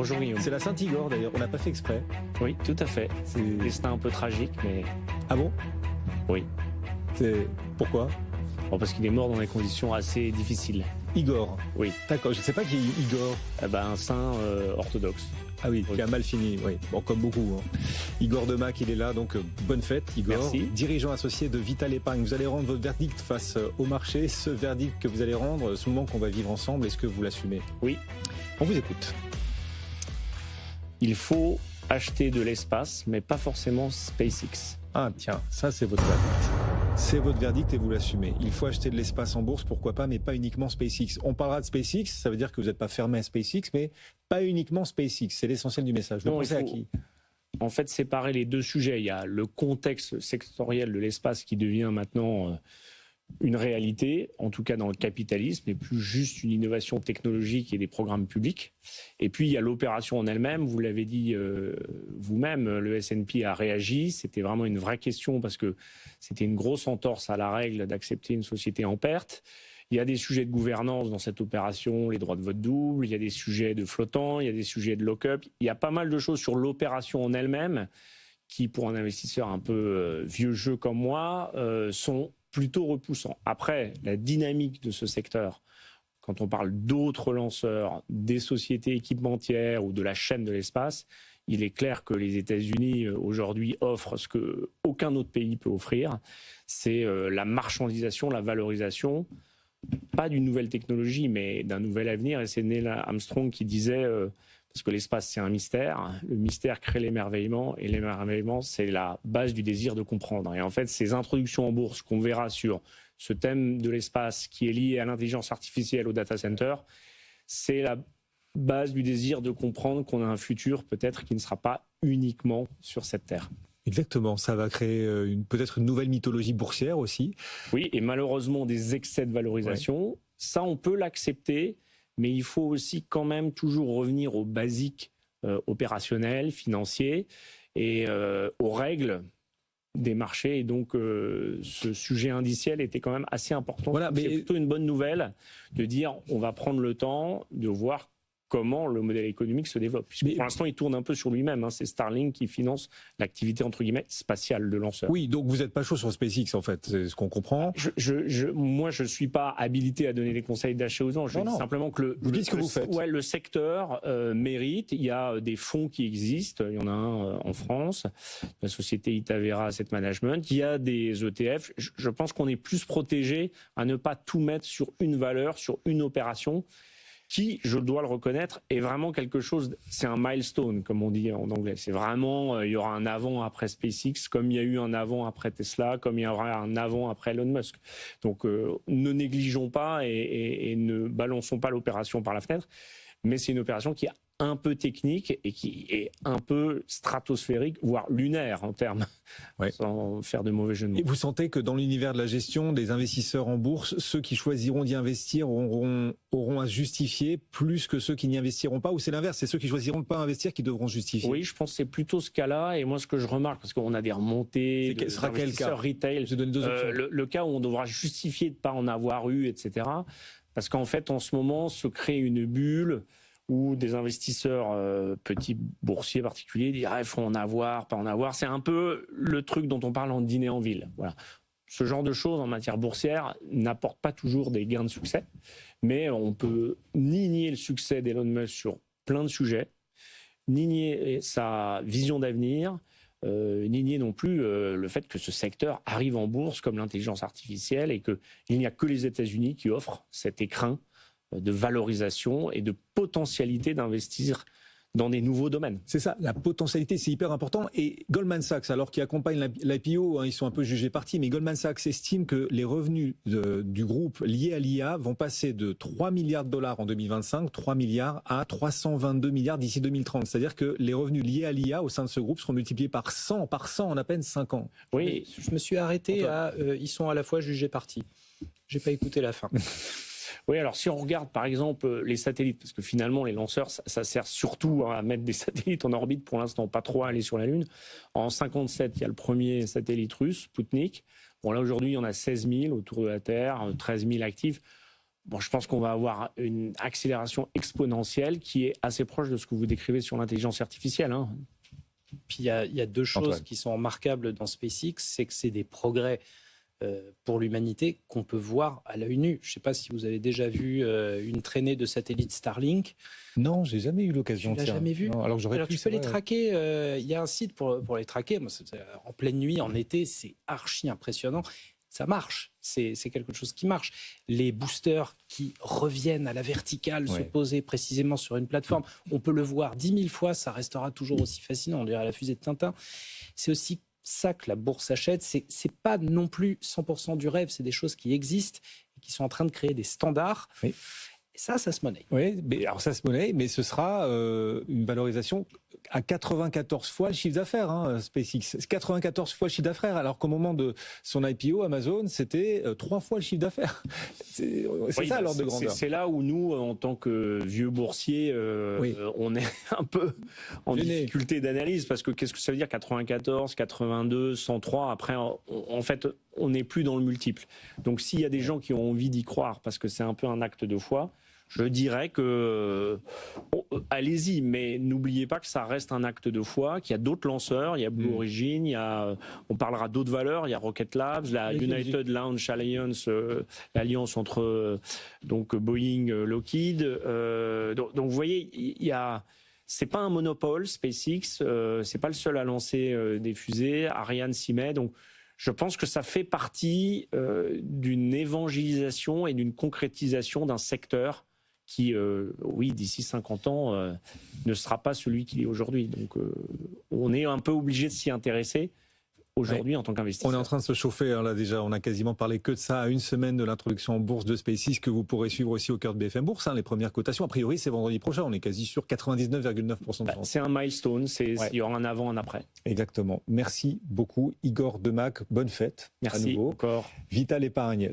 Bonjour Guillaume. C'est la Saint-Igor d'ailleurs, on n'a pas fait exprès. Oui, tout à fait. C'est un destin un peu tragique, mais... Ah bon? Oui. Pourquoi? Bon, parce qu'il est mort dans des conditions assez difficiles. Igor? Oui. D'accord, je ne sais pas qui est Igor. Un saint orthodoxe. Ah oui, qui a mal fini, oui. Bon, comme beaucoup. Hein. Igor Demac, il est là, donc bonne fête, Igor. Merci. Dirigeant associé de Vital Épargne. Vous allez rendre votre verdict face au marché. Ce verdict que vous allez rendre, ce moment qu'on va vivre ensemble, est-ce que vous l'assumez? Oui. On vous écoute. Il faut acheter de l'espace, mais pas forcément SpaceX. Ah tiens, ça c'est votre verdict. C'est votre verdict et vous l'assumez. Il faut acheter de l'espace en bourse, pourquoi pas, mais pas uniquement SpaceX. On parlera de SpaceX, ça veut dire que vous n'êtes pas fermé à SpaceX, mais pas uniquement SpaceX. C'est l'essentiel du message. Vous pensez à qui? En fait, séparer les deux sujets. Il y a le contexte sectoriel de l'espace qui devient maintenant une réalité, en tout cas dans le capitalisme, et plus juste une innovation technologique et des programmes publics. Et puis, il y a l'opération en elle-même. Vous l'avez dit vous-même, le S&P a réagi. C'était vraiment une vraie question parce que c'était une grosse entorse à la règle d'accepter une société en perte. Il y a des sujets de gouvernance dans cette opération, les droits de vote double, il y a des sujets de flottant, il y a des sujets de lock-up. Il y a pas mal de choses sur l'opération en elle-même qui, pour un investisseur un peu vieux jeu comme moi, sont plutôt repoussants. Après, la dynamique de ce secteur, quand on parle d'autres lanceurs, des sociétés équipementières ou de la chaîne de l'espace, il est clair que les États-Unis aujourd'hui offrent ce qu'aucun autre pays peut offrir, c'est la marchandisation, la valorisation, pas d'une nouvelle technologie, mais d'un nouvel avenir. Et c'est Neil Armstrong qui disait, parce que l'espace c'est un mystère, le mystère crée l'émerveillement, et l'émerveillement c'est la base du désir de comprendre. Et en fait, ces introductions en bourse qu'on verra sur ce thème de l'espace qui est lié à l'intelligence artificielle, au data center, c'est la base du désir de comprendre qu'on a un futur peut-être qui ne sera pas uniquement sur cette terre. Exactement, ça va créer peut-être une nouvelle mythologie boursière aussi. Oui, et malheureusement des excès de valorisation, ça on peut l'accepter, mais il faut aussi quand même toujours revenir aux basiques opérationnels, financiers et aux règles des marchés. Et donc ce sujet indiciel était quand même assez important. Voilà, mais... C'est plutôt une bonne nouvelle de dire on va prendre le temps de voir comment le modèle économique se développe. Puisque pour l'instant, il tourne un peu sur lui-même. Hein. C'est Starlink qui finance l'activité, entre guillemets, spatiale de lanceur. Oui, donc vous n'êtes pas chaud sur SpaceX, en fait, c'est ce qu'on comprend. Moi, je ne suis pas habilité à donner des conseils d'achat aux gens. Je dis simplement que vous dites ce que vous faites. Ouais, le secteur mérite. Il y a des fonds qui existent. Il y en a un en France, la société Itavera Asset Management. Il y a des ETF. Je pense qu'on est plus protégé à ne pas tout mettre sur une valeur, sur une opération, qui, je dois le reconnaître, est vraiment quelque chose, c'est un milestone, comme on dit en anglais. C'est vraiment, il y aura un avant après SpaceX, comme il y a eu un avant après Tesla, comme il y aura un avant après Elon Musk. Donc, ne négligeons pas et ne balançons pas l'opération par la fenêtre, mais c'est une opération qui est un peu technique et qui est un peu stratosphérique, voire lunaire en termes, sans faire de mauvais jeu de mots. Et vous sentez que dans l'univers de la gestion des investisseurs en bourse, ceux qui choisiront d'y investir auront à justifier plus que ceux qui n'y investiront pas, ou c'est l'inverse, c'est ceux qui choisiront de ne pas investir qui devront justifier? Oui, je pense que c'est plutôt ce cas-là, et moi ce que je remarque, parce qu'on a des remontées d'investisseurs retail, je donne deux options. Le cas où on devra justifier de ne pas en avoir eu, etc. Parce qu'en fait, en ce moment, se crée une bulle où des investisseurs petits boursiers particuliers disent il faut en avoir, pas en avoir. C'est un peu le truc dont on parle en dîner en ville. Voilà. Ce genre de choses en matière boursière n'apporte pas toujours des gains de succès, mais on peut ni nier le succès d'Elon Musk sur plein de sujets, ni nier sa vision d'avenir, ni nier non plus le fait que ce secteur arrive en bourse comme l'intelligence artificielle et qu'il n'y a que les États-Unis qui offrent cet écrin de valorisation et de potentialité d'investir dans des nouveaux domaines. C'est ça, la potentialité, c'est hyper important. Et Goldman Sachs, alors qui accompagne l'IPO, hein, ils sont un peu jugés partis, mais Goldman Sachs estime que les revenus du groupe liés à l'IA vont passer de 3 milliards de dollars en 2025, 3 milliards à 322 milliards d'ici 2030. C'est-à-dire que les revenus liés à l'IA au sein de ce groupe seront multipliés par 100 en à peine 5 ans. Oui, je me suis arrêté à ils sont à la fois jugés partis. J'ai pas écouté la fin. Oui, alors si on regarde par exemple les satellites, parce que finalement les lanceurs, ça sert surtout à mettre des satellites en orbite, pour l'instant pas trop à aller sur la Lune. En 57, il y a le premier satellite russe, Sputnik. Bon là aujourd'hui, il y en a 16 000 autour de la Terre, 13 000 actifs. bon, je pense qu'on va avoir une accélération exponentielle qui est assez proche de ce que vous décrivez sur l'intelligence artificielle. Hein. Puis il y a deux choses qui sont remarquables dans SpaceX, c'est que c'est des progrès pour l'humanité qu'on peut voir à l'œil nu. Je ne sais pas si vous avez déjà vu une traînée de satellites Starlink. Non, j'ai jamais eu l'occasion. Tu l'as jamais vu? Non, alors tu peux les traquer. Il y a un site pour les traquer. Moi, en pleine nuit, en été, c'est archi impressionnant. Ça marche, c'est quelque chose qui marche. Les boosters qui reviennent à la verticale, se poser précisément sur une plateforme, on peut le voir 10 000 fois, ça restera toujours aussi fascinant, on dirait la fusée de Tintin. C'est aussi ça que la bourse achète, c'est pas non plus 100% du rêve, c'est des choses qui existent et qui sont en train de créer des standards. Oui. Et ça se monnaie. Oui, mais alors ça se monnaie, mais ce sera une valorisation à 94 fois le chiffre d'affaires, hein, SpaceX. 94 fois le chiffre d'affaires, alors qu'au moment de son IPO, Amazon, c'était 3 fois le chiffre d'affaires. C'est ça l'ordre de grandeur. C'est là où nous, en tant que vieux boursiers, on est un peu en difficulté d'analyse, parce que qu'est-ce que ça veut dire 94, 82, 103, après, en fait, on n'est plus dans le multiple. Donc s'il y a des gens qui ont envie d'y croire, parce que c'est un peu un acte de foi, je dirais que allez-y, mais n'oubliez pas que ça reste un acte de foi, qu'il y a d'autres lanceurs, il y a Blue Origin, on parlera d'autres valeurs, il y a Rocket Labs, la United Launch Alliance, l'alliance entre donc Boeing, Lockheed. Donc vous voyez, c'est pas un monopole, SpaceX, c'est pas le seul à lancer des fusées, Ariane s'y met, donc je pense que ça fait partie d'une évangélisation et d'une concrétisation d'un secteur qui, oui, d'ici 50 ans, ne sera pas celui qu'il est aujourd'hui. Donc, on est un peu obligé de s'y intéresser aujourd'hui en tant qu'investisseur. On est en train de se chauffer, hein, là déjà, on a quasiment parlé que de ça à une semaine de l'introduction en bourse de SpaceX, que vous pourrez suivre aussi au cœur de BFM Bourse, hein, les premières cotations. A priori, c'est vendredi prochain, on est quasi sur 99,9% de chance. C'est un milestone, il y aura un avant, un après. Exactement. Merci beaucoup, Igor Demac. Bonne fête. Merci à nouveau. encore. Vital Épargne.